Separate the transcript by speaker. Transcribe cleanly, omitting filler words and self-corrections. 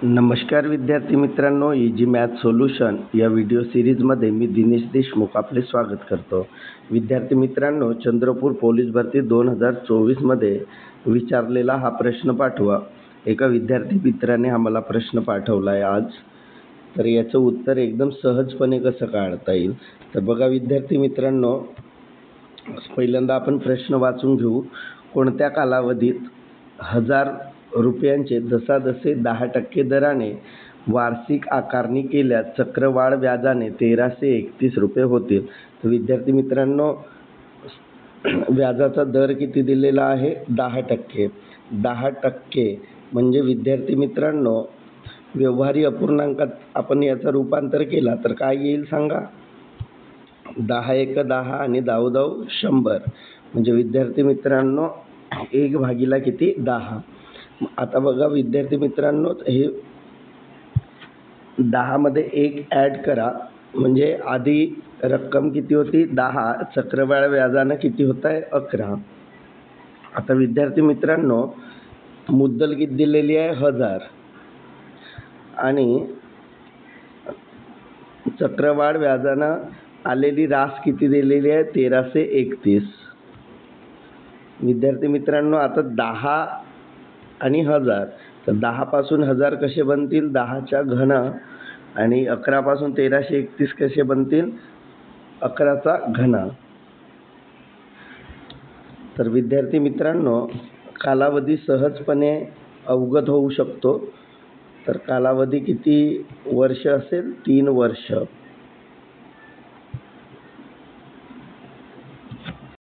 Speaker 1: नमस्कार विद्यार्थी मित्रांनो, इजी मॅथ सोल्युशन या व्हिडिओ सिरीजमध्ये मी दिनेश देशमुख आपले स्वागत करतो. विद्यार्थी मित्रांनो, चंद्रपूर पोलीस भरती 2024मध्ये विचारलेला हा प्रश्न पाठवा. एका विद्यार्थी मित्राने आम्हाला प्रश्न पाठवला आहे आज. तर याचं उत्तर एकदम सहजपणे कसं काढता येईल तर बघा विद्यार्थी मित्रांनो, पहिल्यांदा आपण प्रश्न वाचून घेऊ. कोणत्या कालावधीत 1000 रुपयांचे जसाजसे 10% दराने वार्षिक आकारणी केल्यास चक्रवाढ व्याजाने 1331 रुपये होतील. तर विद्यार्थी मित्रांनो, व्याजाचा दर किती दिलेला आहे? 10%. 10% म्हणजे विद्यार्थी मित्रांनो, व्यवहारी अपूर्णांकात आपण याचा रूपांतर केला तर काय येईल सांगा? 10 एक 10 आणि 10 10 100. म्हणजे विद्यार्थी मित्रांनो, 1 भागिला किती? 10. आता बघा विद्यार्थी मित्रांनो, हे 10 मध्ये 1 ॲड करा म्हणजे आधी रक्कम किती होती? 10. चक्रवाढ व्याजानं किती होत आहे? 11. आता विद्यार्थी मित्रांनो, मुद्दल किती दिलेली आहे? 1000 आणि चक्रवाढ व्याजानं आलेली रास किती दिलेली आहे? 1331. विद्यार्थी मित्रांनो, आता 10 आणि 1000, तर 10 पासून 1000 कसे बनतील? 10चा घन. आणि 11 पासून 1331 कसे बनतील? 11चा घन. तर विद्यार्थी मित्रांनो, कालावधी सहजपणे अवगत होऊ शकतो. तर कालावधी किती वर्ष असेल? 3 वर्ष.